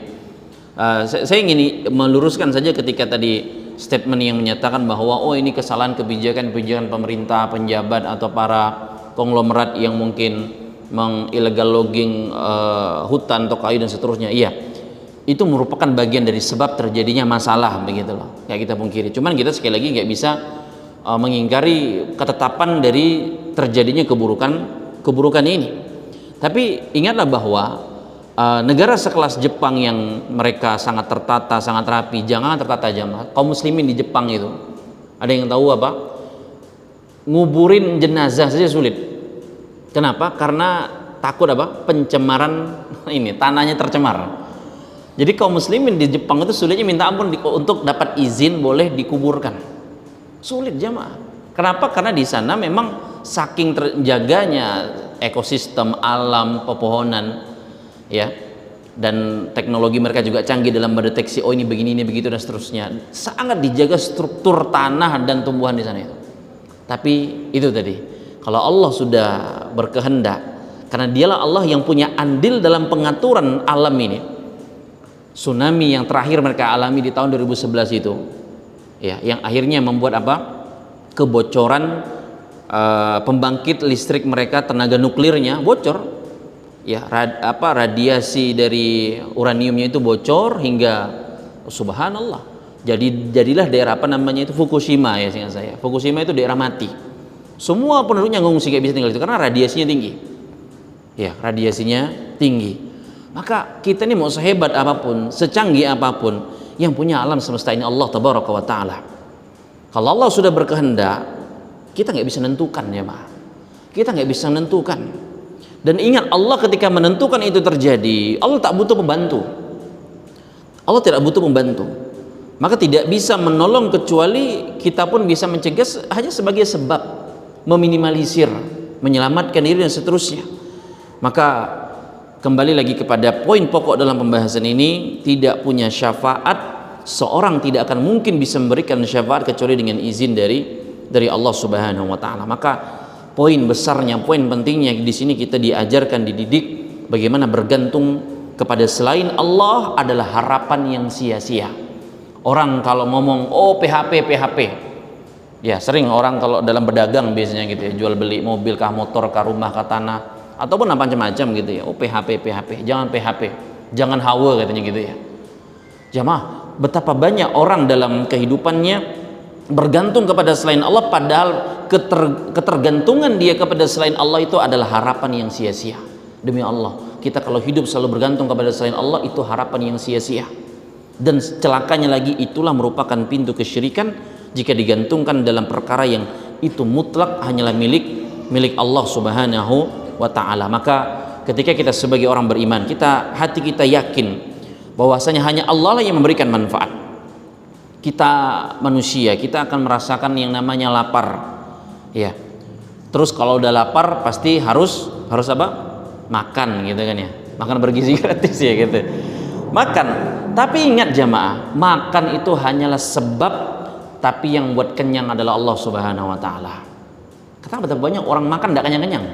Saya ingin meluruskan saja ketika tadi statement yang menyatakan bahwa ini kesalahan kebijakan pemerintah, penjabat atau para konglomerat yang mungkin illegal logging hutan atau kayu dan seterusnya. Iya, itu merupakan bagian dari sebab terjadinya masalah, begitu loh, kayak kita pungkiri. Cuman kita sekali lagi nggak bisa mengingkari ketetapan dari terjadinya keburukan ini. Tapi ingatlah bahwa negara sekelas Jepang yang mereka sangat tertata, sangat rapi, jangan tertata jamaah, kaum muslimin di Jepang itu, ada yang tahu apa? Nguburin jenazah saja sulit. Kenapa? Karena takut pencemaran ini, tanahnya tercemar. Jadi kaum muslimin di Jepang itu sulitnya minta ampun untuk dapat izin boleh dikuburkan. Sulit jamaah. Kenapa? Karena di sana memang saking terjaganya ekosistem alam, pepohonan, ya, dan teknologi mereka juga canggih dalam mendeteksi ini begini, ini begitu dan seterusnya. Sangat dijaga struktur tanah dan tumbuhan di sana itu. Tapi itu tadi, kalau Allah sudah berkehendak, karena dialah Allah yang punya andil dalam pengaturan alam ini. Tsunami yang terakhir mereka alami di tahun 2011 itu, ya, yang akhirnya membuat kebocoran pembangkit listrik mereka, tenaga nuklirnya bocor, ya, radiasi dari uraniumnya itu bocor hingga subhanallah. Jadilah daerah Fukushima ya, seingat saya. Fukushima itu daerah mati. Semua penduduknya ngungsi, gak bisa tinggal itu karena radiasinya tinggi. Ya, radiasinya tinggi. Maka kita ini mau sehebat apapun, secanggih apapun, yang punya alam semesta ini Allah tabaraka wa taala. Kalau Allah sudah berkehendak, kita nggak bisa menentukan ya, Pak. Kita nggak bisa menentukan. Dan ingat, Allah ketika menentukan itu terjadi, Allah tak butuh pembantu. Allah tidak butuh pembantu. Maka tidak bisa menolong kecuali kita pun bisa mencegah hanya sebagai sebab, meminimalisir, menyelamatkan diri dan seterusnya. Maka kembali lagi kepada poin pokok dalam pembahasan ini, tidak punya syafaat, seorang tidak akan mungkin bisa memberikan syafaat kecuali dengan izin dari Allah Subhanahu wa taala. Maka poin besarnya, poin pentingnya di sini kita diajarkan, dididik bagaimana bergantung kepada selain Allah adalah harapan yang sia-sia. Orang kalau ngomong PHP, ya sering orang kalau dalam berdagang biasanya gitu ya, jual beli mobil kah, motor kah, rumah kah, tanah ataupun apa macam-macam gitu ya. PHP, jangan PHP, jangan hawa katanya gitu ya. Jamaah, betapa banyak orang dalam kehidupannya bergantung kepada selain Allah, padahal ketergantungan dia kepada selain Allah itu adalah harapan yang sia-sia. Demi Allah, kita kalau hidup selalu bergantung kepada selain Allah, itu harapan yang sia-sia. Dan celakanya lagi, itulah merupakan pintu kesyirikan jika digantungkan dalam perkara yang itu mutlak hanyalah milik Allah Subhanahu wa taala. Maka ketika kita sebagai orang beriman, hati kita yakin bahwasanya hanya Allah lah yang memberikan manfaat. Kita manusia, kita akan merasakan yang namanya lapar. Ya. Terus kalau udah lapar pasti harus apa? Makan gitu kan ya. Makan bergizi gratis ya gitu. Makan, tapi ingat jamaah, makan itu hanyalah sebab, tapi yang buat kenyang adalah Allah Subhanahu wa taala. Karena betapa banyak orang makan tidak kenyang-kenyang.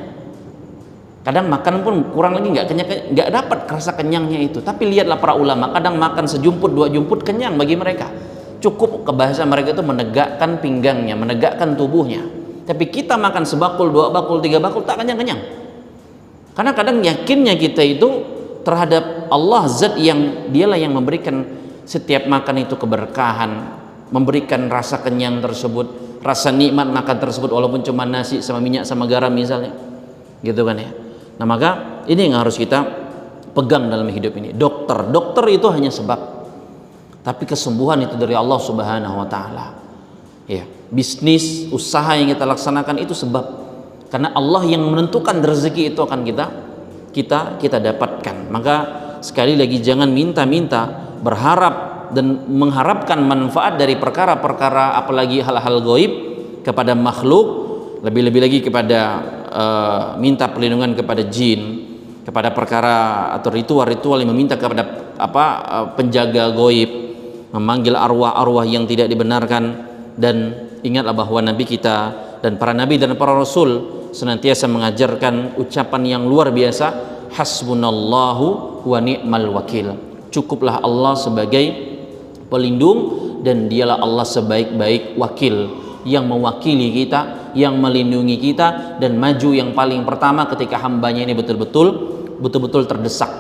Kadang makan pun kurang lagi nggak dapat rasa kenyangnya itu. Tapi lihatlah para ulama, kadang makan sejumput, 2 jumput kenyang bagi mereka. Cukup kebahasa mereka itu menegakkan pinggangnya, menegakkan tubuhnya. Tapi kita makan sebakul, 2 bakul, 3 bakul tak kenyang-kenyang. Karena kadang yakinnya kita itu terhadap Allah, zat yang dialah yang memberikan setiap makan itu keberkahan, memberikan rasa kenyang tersebut, rasa nikmat makan tersebut walaupun cuma nasi sama minyak sama garam misalnya, gitu kan ya. Nah maka ini yang harus kita pegang dalam hidup ini. Dokter itu hanya sebab, tapi kesembuhan itu dari Allah Subhanahu wa taala. Ya, bisnis, usaha yang kita laksanakan itu sebab, karena Allah yang menentukan rezeki itu akan kita dapatkan. Maka sekali lagi jangan minta-minta, berharap dan mengharapkan manfaat dari perkara-perkara, apalagi hal-hal gaib kepada makhluk, lebih-lebih lagi kepada minta perlindungan kepada jin, kepada perkara atau ritual-ritual yang meminta kepada penjaga gaib, memanggil arwah-arwah yang tidak dibenarkan. Dan ingatlah bahwa Nabi kita dan para nabi dan para rasul senantiasa mengajarkan ucapan yang luar biasa, hasbunallahu wa ni'mal wakil. Cukuplah Allah sebagai pelindung dan dialah Allah sebaik-baik wakil, yang mewakili kita, yang melindungi kita, dan maju yang paling pertama ketika hambanya ini betul-betul terdesak.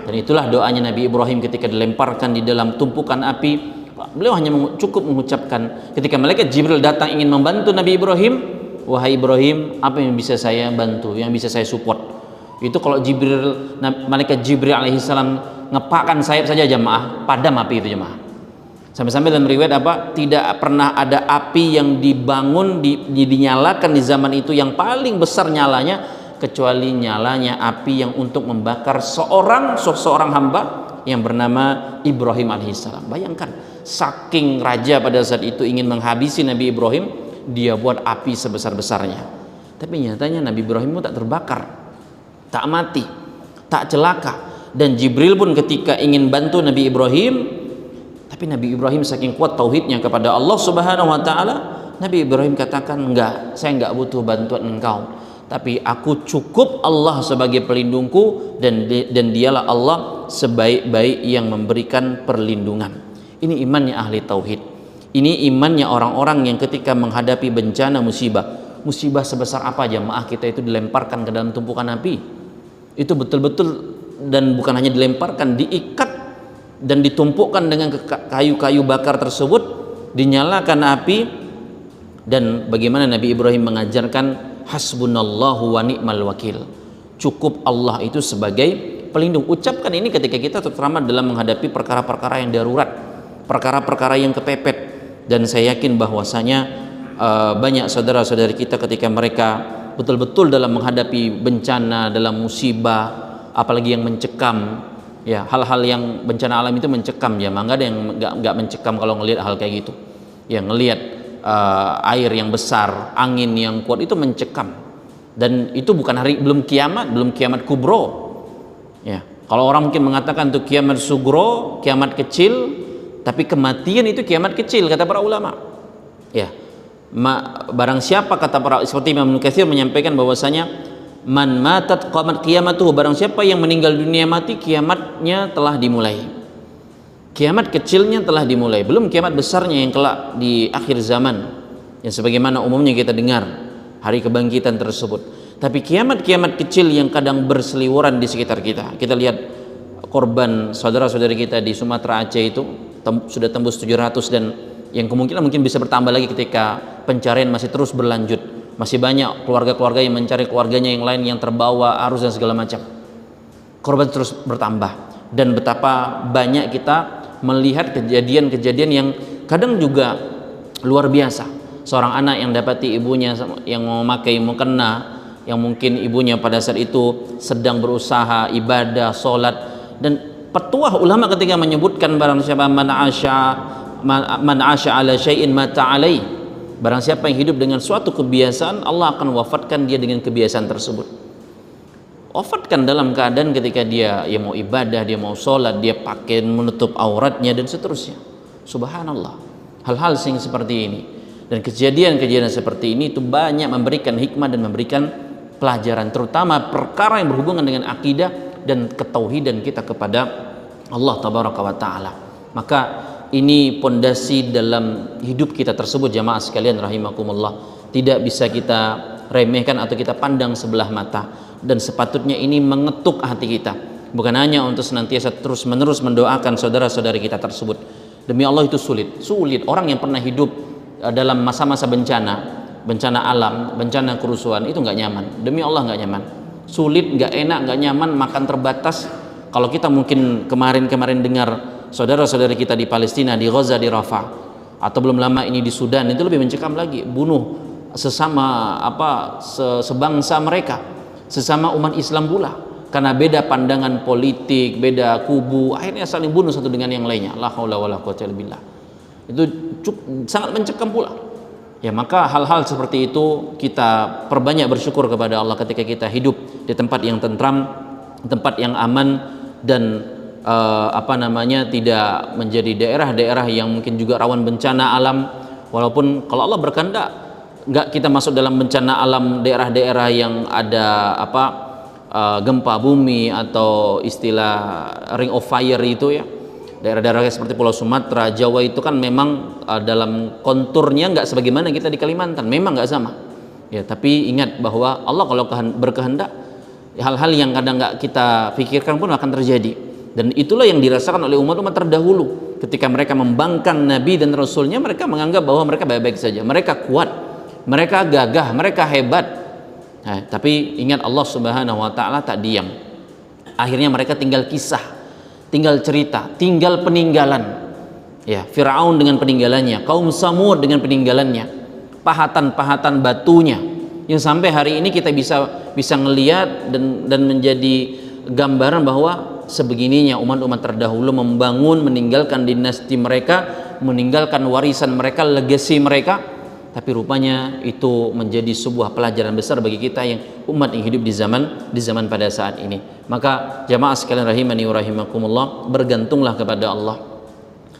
Dan itulah doanya Nabi Ibrahim ketika dilemparkan di dalam tumpukan api. Beliau hanya cukup mengucapkan, ketika malaikat Jibril datang ingin membantu Nabi Ibrahim, wahai Ibrahim, apa yang bisa saya bantu, yang bisa saya support? Itu kalau malaikat Jibril alaihissalam ngepakkan sayap saja jamaah, padam api itu jamaah. Sampai-sampai dalam riwayat tidak pernah ada api yang dibangun, dinyalakan di zaman itu yang paling besar nyalanya, kecuali nyalanya api yang untuk membakar seorang hamba yang bernama Ibrahim alaihissalam. Bayangkan, saking raja pada saat itu ingin menghabisi Nabi Ibrahim, dia buat api sebesar-besarnya. Tapi nyatanya Nabi Ibrahim pun tak terbakar, tak mati, tak celaka. Dan Jibril pun ketika ingin bantu Nabi Ibrahim, tapi Nabi Ibrahim saking kuat tauhidnya kepada Allah Subhanahu wa taala, Nabi Ibrahim katakan, enggak, saya enggak butuh bantuan engkau, tapi aku cukup Allah sebagai pelindungku, dan dialah Allah sebaik-baik yang memberikan perlindungan. Ini imannya ahli tauhid. Ini imannya orang-orang yang ketika menghadapi bencana musibah sebesar apa jamaah kita itu dilemparkan ke dalam tumpukan api. Itu betul-betul, dan bukan hanya dilemparkan, diikat dan ditumpukkan dengan kayu-kayu bakar tersebut, dinyalakan api. Dan bagaimana Nabi Ibrahim mengajarkan, hasbunallahu wa ni'mal wakil. Cukup Allah itu sebagai pelindung. Ucapkan ini ketika kita terutama dalam menghadapi perkara-perkara yang darurat, perkara-perkara yang kepepet. Dan saya yakin bahwasanya banyak saudara-saudari kita ketika mereka betul-betul dalam menghadapi bencana, dalam musibah, apalagi yang mencekam, Ya, hal-hal yang bencana alam itu mencekam jamaah. Nggak ada yang nggak mencekam kalau ngelihat hal kayak gitu. Ya, ngelihat air yang besar, angin yang kuat itu mencekam. Dan itu bukan belum kiamat kubro. Ya, kalau orang mungkin mengatakan itu kiamat sugro, kiamat kecil, tapi kematian itu kiamat kecil kata para ulama. Ya, barang siapa kata para, seperti Imam Nukatsir menyampaikan bahwasanya man matat qamat qiyamatuhu, barang siapa yang meninggal dunia mati kiamatnya telah dimulai. Kiamat kecilnya telah dimulai, belum kiamat besarnya yang kelak di akhir zaman yang sebagaimana umumnya kita dengar hari kebangkitan tersebut. Tapi kiamat-kiamat kecil yang kadang berseliweran di sekitar kita. Kita lihat korban saudara-saudari kita di Sumatera Aceh itu sudah tembus 700, dan yang kemungkinan mungkin bisa bertambah lagi ketika pencarian masih terus berlanjut. Masih banyak keluarga-keluarga yang mencari keluarganya yang lain yang terbawa arus dan segala macam. Korban terus bertambah, dan betapa banyak kita melihat kejadian-kejadian yang kadang juga luar biasa. Seorang anak yang dapati ibunya yang memakai mukena, yang mungkin ibunya pada saat itu sedang berusaha ibadah, sholat, dan petuah ulama ketika menyebutkan barang siapa man asya ala syai'in mata alaih, barang siapa yang hidup dengan suatu kebiasaan, Allah akan wafatkan dia dengan kebiasaan tersebut. Wafatkan dalam keadaan ketika dia mau ibadah, dia mau sholat, dia pakai menutup auratnya dan seterusnya. Subhanallah, hal-hal seperti ini dan kejadian-kejadian seperti ini itu banyak memberikan hikmah dan memberikan pelajaran, terutama perkara yang berhubungan dengan akidah dan ketauhidan kita kepada Allah tabaraka wa taala. Maka ini pondasi dalam hidup kita tersebut jamaah sekalian rahimakumullah. Tidak bisa kita remehkan atau kita pandang sebelah mata, dan sepatutnya ini mengetuk hati kita, bukan hanya untuk senantiasa terus menerus mendoakan saudara-saudari kita tersebut. Demi Allah itu sulit orang yang pernah hidup dalam masa-masa bencana alam, bencana kerusuhan itu nggak nyaman. Demi Allah nggak nyaman, sulit, nggak enak, nggak nyaman, makan terbatas. Kalau kita mungkin kemarin dengar saudara-saudari kita di Palestina, di Gaza, di Rafah, atau belum lama ini di Sudan, itu lebih mencekam lagi, bunuh sesama sebangsa mereka, sesama umat Islam pula, karena beda pandangan politik, beda kubu, akhirnya saling bunuh satu dengan yang lainnya. La haula wala quwwata illa billah. Itu sangat mencekam pula. Ya, maka hal-hal seperti itu kita perbanyak bersyukur kepada Allah ketika kita hidup di tempat yang tentram, tempat yang aman, dan tidak menjadi daerah-daerah yang mungkin juga rawan bencana alam. Walaupun kalau Allah berkehendak nggak kita masuk dalam bencana alam daerah-daerah yang ada gempa bumi atau istilah ring of fire itu ya. Daerah-daerah seperti Pulau Sumatera, Jawa itu kan memang dalam konturnya nggak sebagaimana kita di Kalimantan, memang nggak sama. Ya, tapi ingat bahwa Allah kalau berkehendak, hal-hal yang kadang nggak kita pikirkan pun akan terjadi. Dan itulah yang dirasakan oleh umat-umat terdahulu. Ketika mereka membangkang Nabi dan Rasulnya, mereka menganggap bahwa mereka baik-baik saja, mereka kuat, mereka gagah, mereka hebat. Nah, tapi ingat Allah Subhanahu wa taala tak diam. Akhirnya mereka tinggal kisah, tinggal cerita, tinggal peninggalan. Ya, Firaun dengan peninggalannya, kaum Samud dengan peninggalannya, pahatan-pahatan batunya, yang sampai hari ini kita bisa ngelihat dan menjadi gambaran bahwa sebegininya umat-umat terdahulu membangun, meninggalkan dinasti mereka, meninggalkan warisan mereka, legasi mereka. Tapi rupanya itu menjadi sebuah pelajaran besar bagi kita yang umat yang hidup di zaman pada saat ini. Maka jamaah sekalian rahimani wa rahimakumullah, bergantunglah kepada Allah.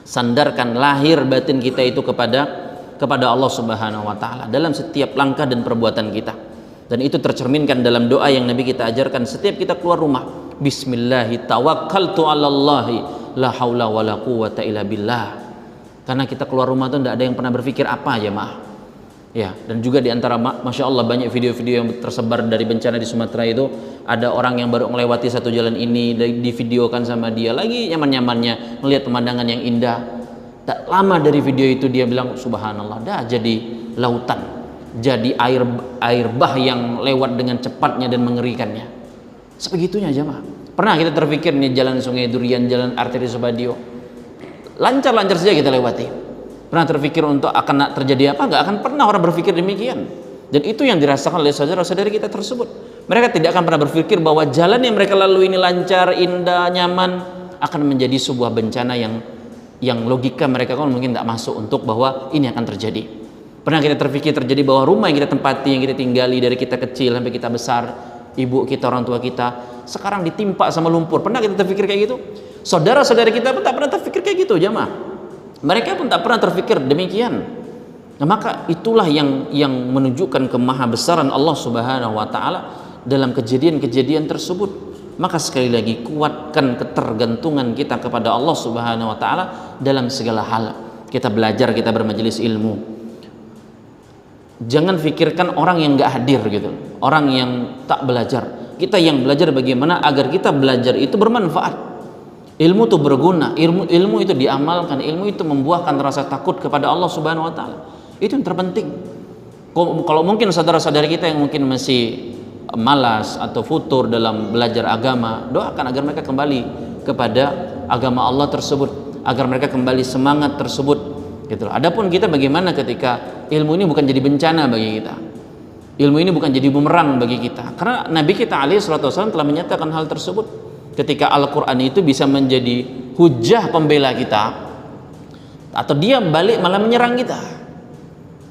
Sandarkan lahir batin kita itu kepada Allah Subhanahu wa taala dalam setiap langkah dan perbuatan kita. Dan itu tercerminkan dalam doa yang Nabi kita ajarkan setiap kita keluar rumah. Bismillahi tawakkaltu 'alallahi la haula wala quwwata illa billah. Karena kita keluar rumah itu tidak ada yang pernah berpikir apa jemaah. Ya, dan juga di antara Masya Allah banyak video-video yang tersebar dari bencana di Sumatera itu, ada orang yang baru melewati satu jalan ini divideokan sama dia lagi nyaman-nyamannya melihat pemandangan yang indah. Tak lama dari video itu dia bilang subhanallah, dah jadi lautan, jadi air bah yang lewat dengan cepatnya dan mengerikannya. Sebegitunya jemaah. Pernah kita terpikir nih jalan Sungai Durian, jalan arteri Subadio, lancar-lancar saja kita lewati. Pernah terpikir untuk terjadi apa? Nggak akan pernah orang berpikir demikian. Dan itu yang dirasakan oleh saudara-saudari kita tersebut. Mereka tidak akan pernah berpikir bahwa jalan yang mereka lalui ini lancar, indah, nyaman, akan menjadi sebuah bencana yang logika mereka kan mungkin tidak masuk untuk bahwa ini akan terjadi. Pernah kita terpikir terjadi bahwa rumah yang kita tempati, yang kita tinggali dari kita kecil sampai kita besar, ibu kita, orang tua kita, sekarang ditimpa sama lumpur. Pernah kita terpikir kayak gitu? Saudara-saudara kita pun tak pernah terpikir kayak gitu, jamaah. Mereka pun tak pernah terpikir demikian. Nah, maka itulah yang menunjukkan kemahabesaran Allah Subhanahu wa taala dalam kejadian-kejadian tersebut. Maka sekali lagi kuatkan ketergantungan kita kepada Allah Subhanahu wa taala dalam segala hal. Kita belajar, kita bermajelis ilmu. Jangan pikirkan orang yang nggak hadir gitu, orang yang tak belajar. Kita yang belajar bagaimana agar kita belajar itu bermanfaat. Ilmu itu berguna, ilmu itu diamalkan, ilmu itu membuahkan rasa takut kepada Allah Subhanahu wa taala. Itu yang terpenting. Kalau mungkin saudara-saudari kita yang mungkin masih malas atau futur dalam belajar agama, doakan agar mereka kembali kepada agama Allah tersebut, agar mereka kembali semangat tersebut. Gitu. Adapun kita bagaimana ketika ilmu ini bukan jadi bencana bagi kita, ilmu ini bukan jadi bumerang bagi kita, karena Nabi kita alaihi salatu wasallam telah menyatakan hal tersebut. Ketika Al-Quran itu bisa menjadi hujah pembela kita, atau dia balik malah menyerang kita,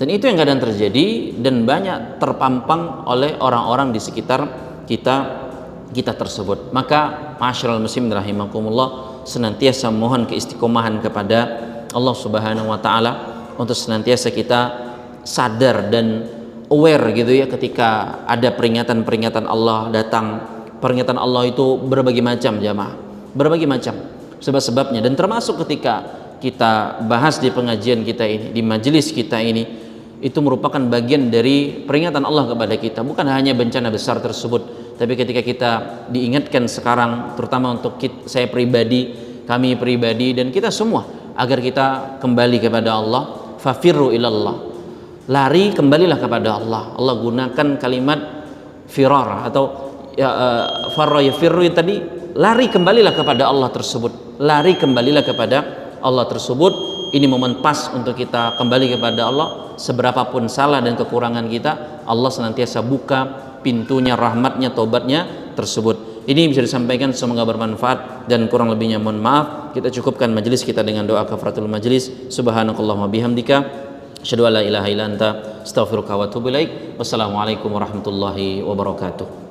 dan itu yang kadang terjadi dan banyak terpampang oleh orang-orang di sekitar kita tersebut. Maka ma'asyiral muslimin rahimakumullah, senantiasa mohon keistiqomahan kepada Allah Subhanahu wa taala untuk senantiasa kita sadar dan aware gitu ya, ketika ada peringatan-peringatan Allah datang. Peringatan Allah itu berbagai macam, jamaah, berbagai macam sebab-sebabnya, dan termasuk ketika kita bahas di pengajian kita ini, di majelis kita ini, itu merupakan bagian dari peringatan Allah kepada kita. Bukan hanya bencana besar tersebut, tapi ketika kita diingatkan sekarang, terutama untuk saya pribadi, kami pribadi, dan kita semua, agar kita kembali kepada Allah. Fafirru ilallah, lari kembalilah kepada Allah. Allah gunakan kalimat firar atau farra yafirru tadi, lari kembalilah kepada Allah tersebut, lari kembalilah kepada Allah tersebut. Ini momen pas untuk kita kembali kepada Allah. Seberapapun salah dan kekurangan kita, Allah senantiasa buka pintunya, rahmatnya, taubatnya tersebut. Ini bisa disampaikan, semoga bermanfaat, dan kurang lebihnya mohon maaf. Kita cukupkan majelis kita dengan doa kafaratul majelis. Subhanakallahumma bihamdika, asyhadu an la ilaha illa anta, astaghfiruka wa atubu ilaik. Wassalamualaikum warahmatullahi wabarakatuh.